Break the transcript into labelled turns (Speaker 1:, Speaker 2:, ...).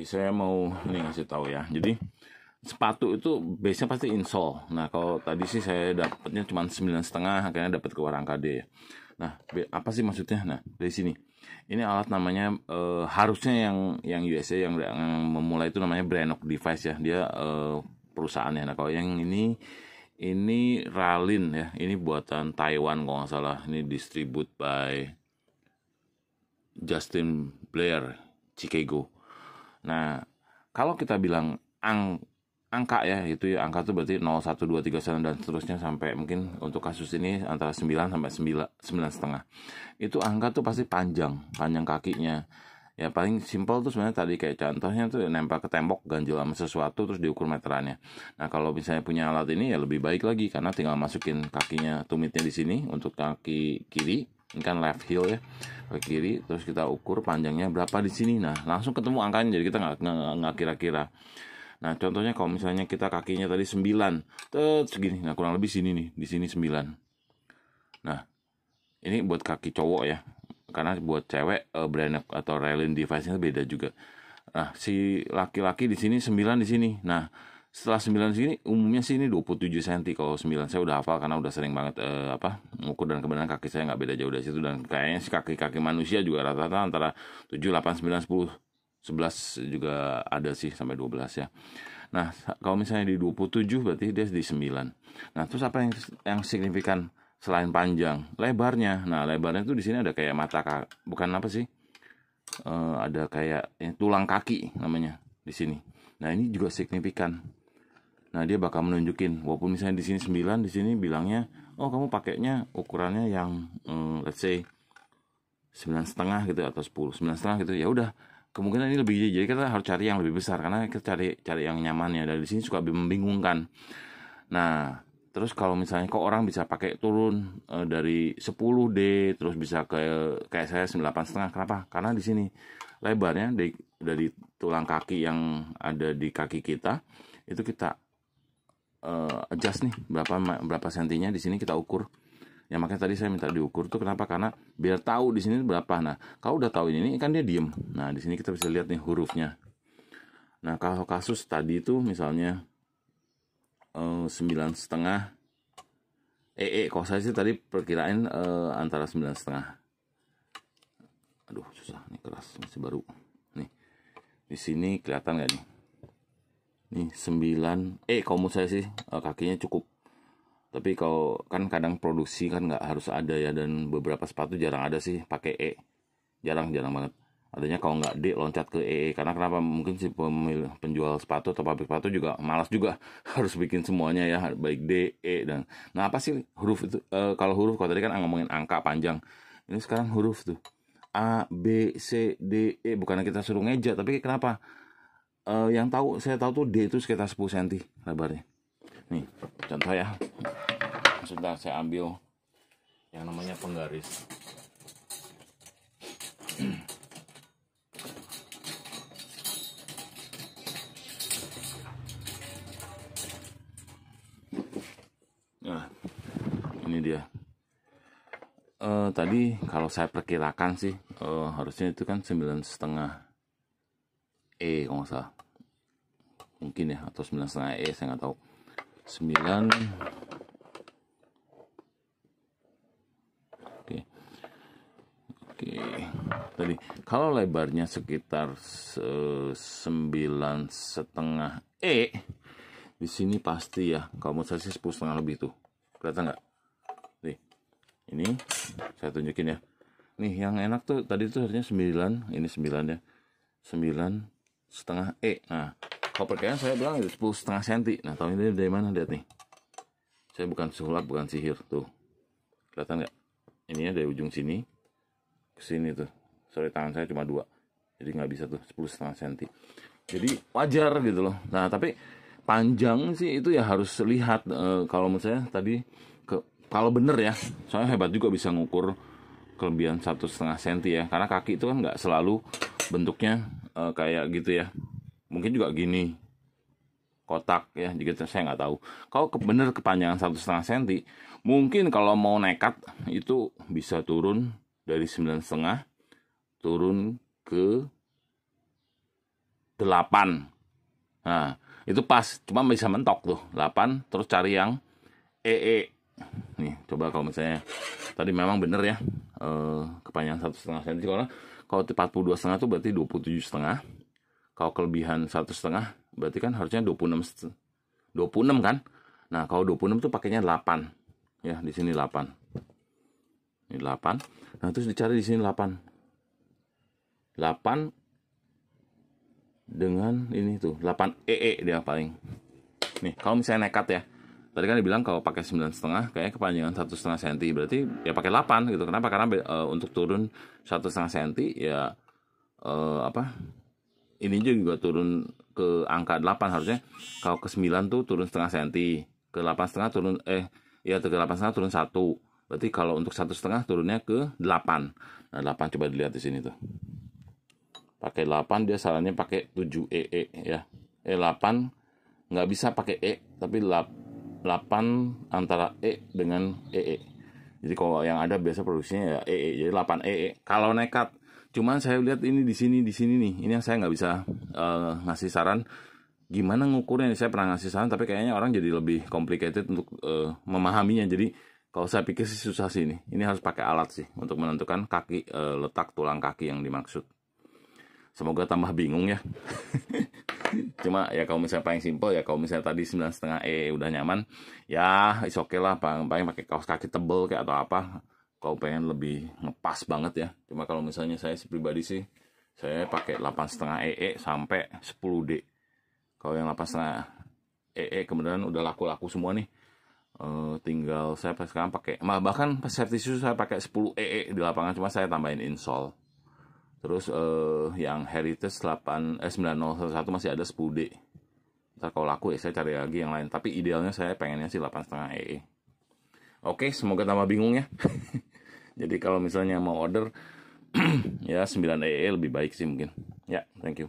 Speaker 1: Saya mau ini ngasih tahu ya. Jadi sepatu itu biasanya pasti insole. Nah kalau tadi sih saya dapatnya cuma 9,5, akhirnya dapat ke Warang KD ya. Nah apa sih maksudnya? Nah dari sini ini alat namanya harusnya yang USA yang memulai itu namanya Brannock Device ya. Dia perusahaannya. Nah kalau yang ini Ralin ya. Ini buatan Taiwan kalau nggak salah. Ini distribute by Justin Blair Chicago. Nah, kalau kita bilang angka ya, itu ya, angka itu berarti 0, 1, 2, 3, 1, dan seterusnya sampai mungkin untuk kasus ini antara 9 sampai 9,5. Itu angka tuh pasti panjang kakinya. Ya paling simpel tuh sebenarnya tadi kayak contohnya tuh nempel ke tembok, ganjil sama sesuatu terus diukur meterannya. Nah, kalau misalnya punya alat ini ya lebih baik lagi karena tinggal masukin kakinya tumitnya di sini untuk kaki kiri. Ini kan left heel ya, ke kiri, terus kita ukur panjangnya berapa di sini. Nah langsung ketemu angkanya, jadi kita nggak kira-kira. Nah contohnya kalau misalnya kita kakinya tadi 9 segini, nah kurang lebih sini nih, di sini 9. Nah ini buat kaki cowok ya, karena buat cewek Brannock atau Ralin device-nya beda juga. Nah si laki-laki di sini 9 di sini. Nah setelah 9 sini umumnya sih ini 27 cm. Kalau 9 saya udah hafal karena udah sering banget ngukur, dan kebenaran kaki saya nggak beda jauh dari situ, dan kayaknya sih kaki manusia juga rata-rata antara 7, 8, 9, 10, 11 juga ada sih sampai 12 ya. Nah, kalau misalnya di 27 berarti dia di 9. Nah, terus apa yang signifikan selain panjang? Lebarnya. Nah, lebarnya tuh di sini ada kayak bukan apa sih? Ada kayak tulang kaki namanya di sini. Nah, ini juga signifikan. Nah dia bakal menunjukin, walaupun misalnya di sini 9, di sini bilangnya, oh kamu pakainya ukurannya yang let's say 9,5 gitu atau 10, 9,5 gitu. Ya udah, kemungkinan ini lebih, jadi kita harus cari yang lebih besar karena kita cari yang nyamannya. Dari sini suka membingungkan. Nah terus kalau misalnya kok orang bisa pakai turun dari 10D terus bisa kayak saya 9,5, kenapa? Karena di sini lebarnya dari tulang kaki yang ada di kaki kita itu kita adjust nih berapa sentinya di sini kita ukur. Ya makanya tadi saya minta diukur tuh kenapa? Karena biar tahu di sini berapa. Nah, kalau udah tahu ini kan dia diem. Nah, di sini kita bisa lihat nih hurufnya. Nah, kalau kasus tadi itu misalnya 9,5 kalau saya sih tadi perkirain antara 9,5. Aduh, susah nih, keras, masih baru. Nih. Di sini kelihatan nggak nih? Nih 9 kalau saya sih kakinya cukup. Tapi kalau kan kadang produksi kan nggak harus ada ya, dan beberapa sepatu jarang ada sih pakai jarang banget. Adanya kalau nggak D loncat ke karena kenapa? Mungkin si penjual sepatu atau pabrik sepatu juga malas juga harus bikin semuanya ya, baik D, dan nah apa sih huruf itu? Kalau huruf, kalau tadi kan ngomongin angka panjang, ini sekarang huruf tuh A, B, C, D, E. Bukannya kita suruh ngeja, tapi kenapa? Saya tahu tuh D itu sekitar 10 cm lebarnya. Nih, contoh ya. Sebentar saya ambil yang namanya penggaris. Nah, ini dia. Tadi kalau saya perkirakan sih harusnya itu kan 9,5 kalau nggak salah, mungkin ya, atau 9,5 saya nggak tahu. 9 oke. Tadi kalau lebarnya sekitar 9,5 di sini pasti ya, kalau menurut saya sih 10,5 lebih tuh, kelihatan nggak? Nih, ini saya tunjukin ya. Nih yang enak tuh tadi tuh harusnya 9, ini 9 ya, 9,5 Nah kalau perkiraan saya bilang itu 10,5 cm. Nah tahu ini dari mana? Lihat nih, saya bukan sulap, bukan sihir tuh, kelihatan nggak? Ininya dari ujung sini ke sini tuh, sorry tangan saya cuma 2, jadi nggak bisa tuh 10,5 cm. Jadi wajar gitu loh. Nah tapi panjang sih itu ya harus lihat. Kalau menurut saya tadi kalau bener ya, soalnya hebat juga bisa ngukur kelebihan 1,5 cm ya, karena kaki itu kan nggak selalu bentuknya kayak gitu ya, mungkin juga gini kotak ya, jadi saya nggak tahu. Kalau bener kepanjangan 1,5 cm, mungkin kalau mau nekat itu bisa turun dari 9,5 turun ke 8. Nah, itu pas, cuma bisa mentok tuh 8, terus cari yang EE. Nih, coba kalau misalnya tadi memang bener ya, kepanjangan 1,5 cm. Kalau 42,5 tuh berarti 27,5. Kalau kelebihan 1,5 berarti kan harusnya 26 kan. Nah, kalau 26 tuh pakainya 8. Ya, di sini 8. Ini 8. Nah, terus dicari di sini 8. 8 dengan ini tuh 8 EE dia paling. Nih, kalau misalnya nekat ya. Tadi kan dibilang kalau pakai 9,5 kayak kepanjangan 1,5 cm, berarti ya pakai 8 gitu. Kenapa? Karena untuk turun 1,5 cm ya ini juga turun ke angka 8 harusnya. Kalau ke 9 tuh turun setengah cm, ke 8,5 turun ke 8,5 turun 1. Berarti kalau untuk 1,5 turunnya ke 8. Nah, 8 coba dilihat di sini tuh. Pakai 8 dia sarannya pakai 7 EE ya. 8 nggak bisa pakai E, tapi 8 antara E dengan EE. Jadi kalau yang ada biasa produksinya ya EE, jadi 8 EE. Kalau nekat, cuman saya lihat ini di sini nih. Ini yang saya nggak bisa ngasih saran gimana ngukurnya. Saya pernah ngasih saran, tapi kayaknya orang jadi lebih complicated untuk memahaminya. Jadi kalau saya pikir sih susah sih ini. Ini harus pakai alat sih untuk menentukan kaki, letak tulang kaki yang dimaksud. Semoga tambah bingung ya. Cuma ya kalau misalnya paling simpel ya, kalau misalnya tadi 9,5 udah nyaman, ya is oke lah, paling pakai kaos kaki tebel kayak atau apa. Kalau pengen lebih ngepas banget ya. Cuma kalau misalnya saya pribadi sih, saya pakai 8,5 sampai 10D. Kalau yang 8,5 kemudian udah laku-laku semua nih. Tinggal saya sekarang pakai, bahkan safety shoes saya pakai 10 di lapangan, cuma saya tambahin insole. Terus yang Heritage 9011 masih ada 10D. Ntar kalau laku ya saya cari lagi yang lain. Tapi idealnya saya pengennya sih 8,5 Oke, semoga tambah bingung ya. Jadi kalau misalnya mau order ya 9 lebih baik sih mungkin. Ya, thank you.